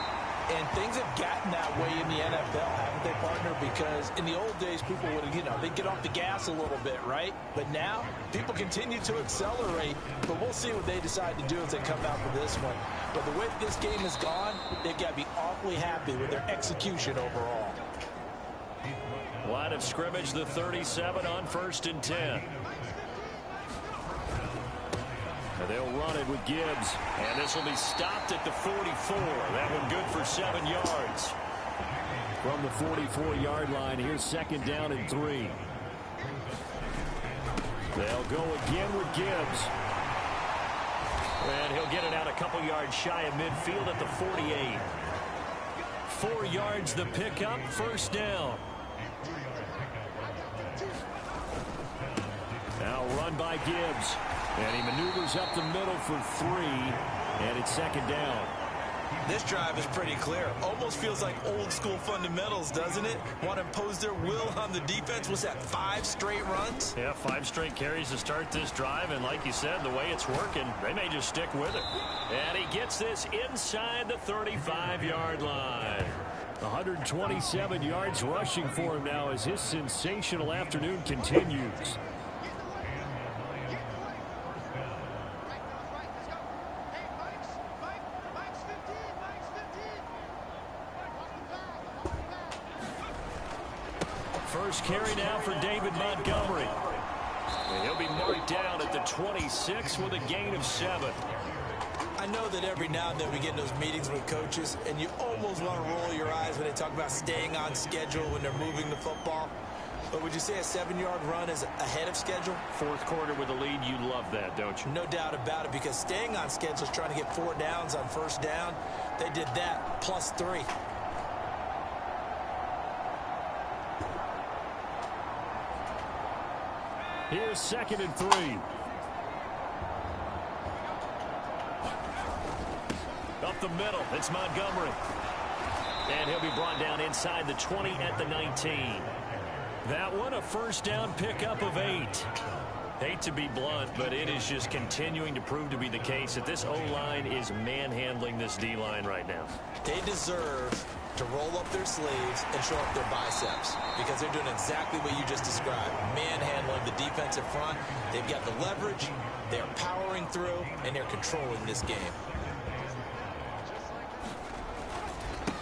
And things have gotten that way in the NFL, haven't they, partner? Because in the old days, people would, they'd get off the gas a little bit, right? But now, people continue to accelerate. But we'll see what they decide to do as they come out for this one. But the way this game has gone, they've got to be awfully happy with their execution overall. Line of scrimmage, the 37 on 1st and 10. And they'll run it with Gibbs. And this will be stopped at the 44. That one good for 7 yards. From the 44-yard line, here's 2nd down and 3. They'll go again with Gibbs. And he'll get it out a couple yards shy of midfield at the 48. 4 yards the pickup, 1st down. Now run by Gibbs. And he maneuvers up the middle for 3. And it's 2nd down. This drive is pretty clear. Almost feels like old school fundamentals, doesn't it? Want to impose their will on the defense. Was that 5 straight runs? Yeah, 5 straight carries to start this drive. And like you said, the way it's working, they may just stick with it. And he gets this inside the 35-yard line. 127 yards rushing for him now as his sensational afternoon continues. First carry now for David Montgomery. And he'll be marked down at the 26 with a gain of 7. I know that every now and then we get in those meetings with coaches, and you almost want to roll your eyes when they talk about staying on schedule when they're moving the football. But would you say a 7-yard run is ahead of schedule? Fourth quarter with a lead, you love that, don't you? No doubt about it, because staying on schedule is trying to get 4 downs on first down. They did that, plus 3. Here's 2nd and 3. Up the middle, it's Montgomery. And he'll be brought down inside the 20 at the 19. That one, a first down pickup of 8. Hate to be blunt, but it is just continuing to prove to be the case that this O-line is manhandling this D-line right now. They deserve to roll up their sleeves and show up their biceps, because they're doing exactly what you just described, manhandling the defensive front. They've got the leverage, they're powering through, and they're controlling this game.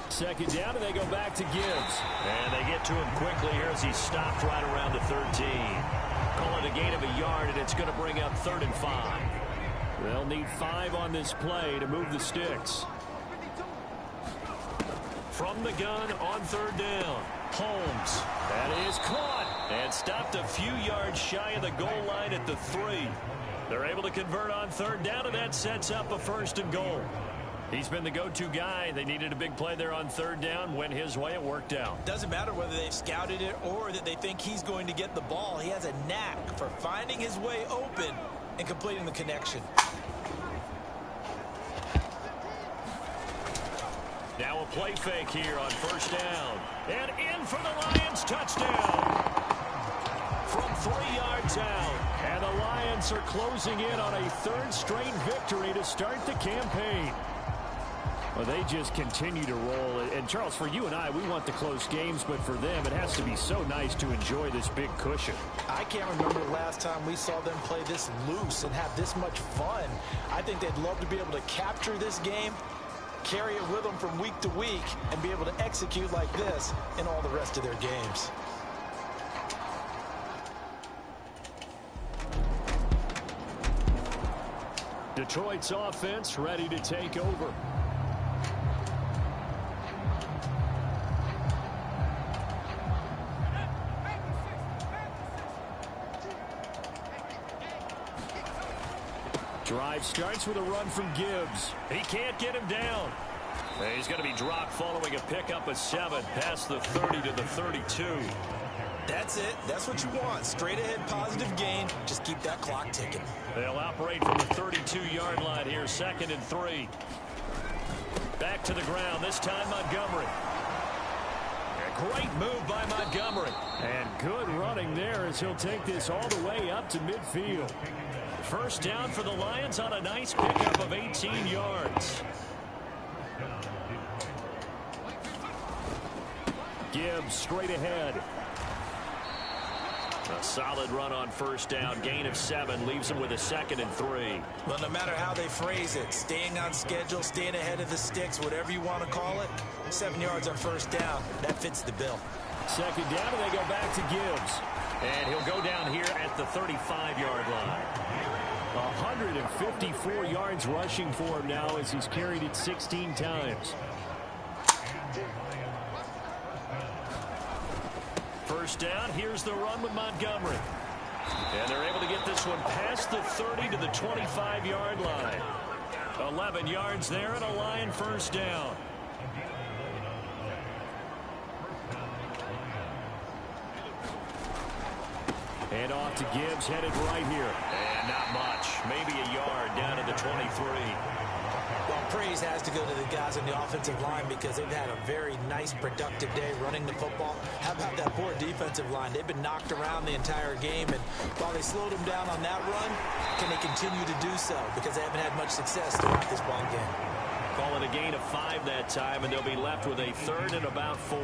2nd down, and they go back to Gibbs. And they get to him quickly here as he's stopped right around the 13. Call it a gain of a yard, and it's going to bring up 3rd and 5. They'll need 5 on this play to move the sticks. From the gun on 3rd down, Holmes. That is caught and stopped a few yards shy of the goal line at the 3. They're able to convert on 3rd down, and that sets up a 1st and goal. He's been the go-to guy. They needed a big play there on 3rd down. Went his way. It worked out. Doesn't matter whether they've scouted it or that they think he's going to get the ball. He has a knack for finding his way open and completing the connection. Now a play fake here on 1st down. And in for the Lions. Touchdown. From 3 yards out. And the Lions are closing in on a 3rd straight victory to start the campaign. Well, they just continue to roll. And, Charles, for you and I, we want the close games, but for them, it has to be so nice to enjoy this big cushion. I can't remember the last time we saw them play this loose and have this much fun. I think they'd love to be able to capture this game, carry it with them from week to week, and be able to execute like this in all the rest of their games. Detroit's offense ready to take over. Drive starts with a run from Gibbs. He can't get him down. He's going to be dropped following a pickup of 7 past the 30 to the 32. That's it. That's what you want. Straight ahead positive gain. Just keep that clock ticking. They'll operate from the 32-yard line here. 2nd and 3. Back to the ground. This time Montgomery. A great move by Montgomery. And good running there as he'll take this all the way up to midfield. First down for the Lions on a nice pickup of 18 yards. Gibbs straight ahead. A solid run on 1st down. Gain of 7 leaves him with a 2nd and 3. Well, no matter how they phrase it, staying on schedule, staying ahead of the sticks, whatever you want to call it, 7 yards on 1st down, that fits the bill. 2nd down, and they go back to Gibbs. And he'll go down here at the 35-yard line. 154 yards rushing for him now as he's carried it 16 times. First down, here's the run with Montgomery. And they're able to get this one past the 30 to the 25-yard line. 11 yards there and a Lion first down. And off to Gibbs, headed right here. And not much. Maybe a yard down to the 23. Well, praise has to go to the guys on the offensive line because they've had a very nice, productive day running the football. How about that poor defensive line? They've been knocked around the entire game, and while they slowed them down on that run, can they continue to do so? Because they haven't had much success throughout this ball game. Call it a gain of 5 that time, and they'll be left with a 3rd and about 4.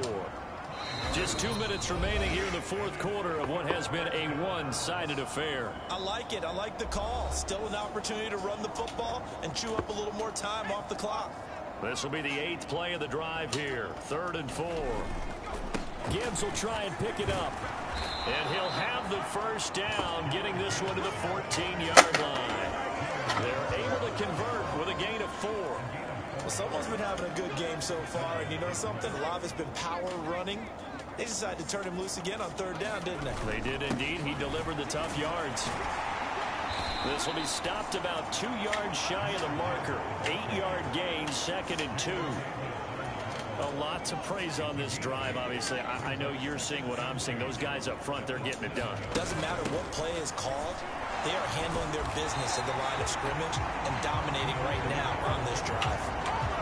Just 2 minutes remaining here in the 4th quarter of what has been a one-sided affair. I like it. I like the call. Still an opportunity to run the football and chew up a little more time off the clock. This will be the 8th play of the drive here. 3rd and 4. Gibbs will try and pick it up. And he'll have the first down, getting this one to the 14-yard line. They're able to convert with a gain of 4. Well, someone's been having a good game so far, and you know something? A lot of it's been power running. They decided to turn him loose again on third down, didn't they? They did indeed. He delivered the tough yards. This will be stopped about 2 yards shy of the marker. 8-yard gain, 2nd and 2. A lot to praise on this drive, obviously. I know you're seeing what I'm seeing. Those guys up front, they're getting it done. Doesn't matter what play is called. They are handling their business at the line of scrimmage and dominating right now on this drive.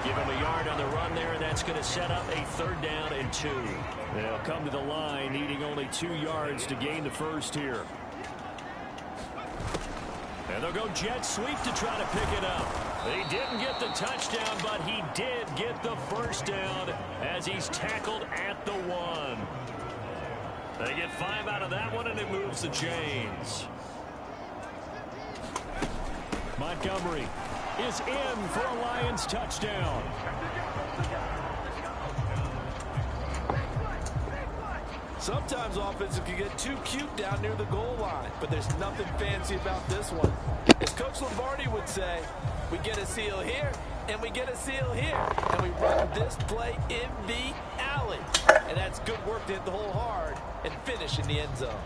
Give him a yard on the run there, and that's going to set up a 3rd down and 2. They'll come to the line, needing only 2 yards to gain the first here. And they'll go jet sweep to try to pick it up. He didn't get the touchdown, but he did get the first down as he's tackled at the 1. They get 5 out of that one, and it moves the chains. Montgomery is in for a Lions touchdown. Sometimes offenses can get too cute down near the goal line, but there's nothing fancy about this one. As Coach Lombardi would say, we get a seal here, and we get a seal here, and we run this play in the alley. And that's good work to hit the hole hard and finish in the end zone.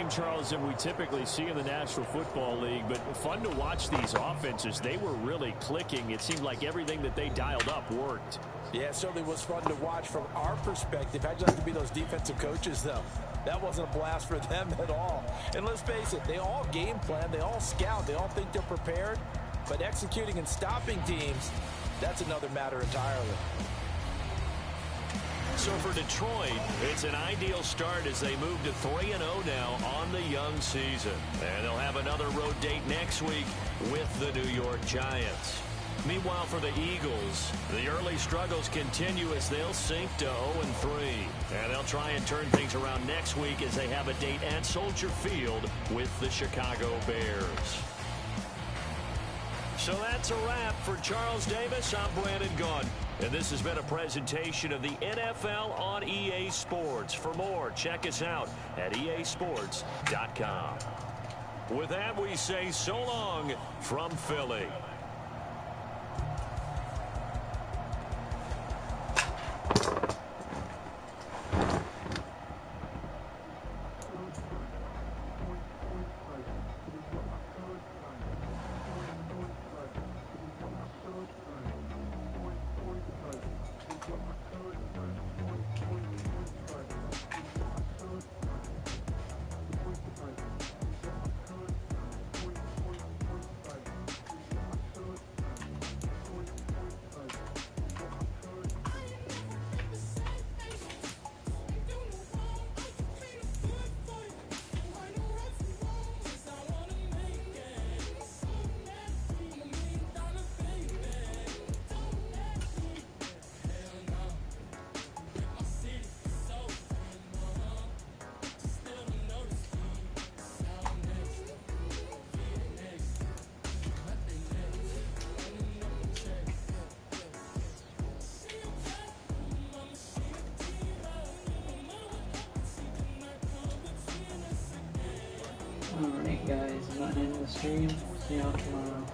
Charles, than we typically see in the National Football League, but fun to watch these offenses. They were really clicking. It seemed like everything that they dialed up worked. Yeah, it certainly was fun to watch from our perspective. How'd you like to be those defensive coaches, though? That wasn't a blast for them at all. And let's face it, they all game plan, they all scout, they all think they're prepared, but executing and stopping teams, that's another matter entirely. So for Detroit, it's an ideal start as they move to 3-0 now on the young season. And they'll have another road date next week with the New York Giants. Meanwhile, for the Eagles, the early struggles continue as they'll sink to 0-3. And they'll try and turn things around next week as they have a date at Soldier Field with the Chicago Bears. So that's a wrap for Charles Davis. I'm Brandon Gaudin. And this has been a presentation of the NFL on EA Sports. For more, check us out at easports.com. With that, we say so long from Philly. Alright guys, I'm not ending the stream. See y'all tomorrow.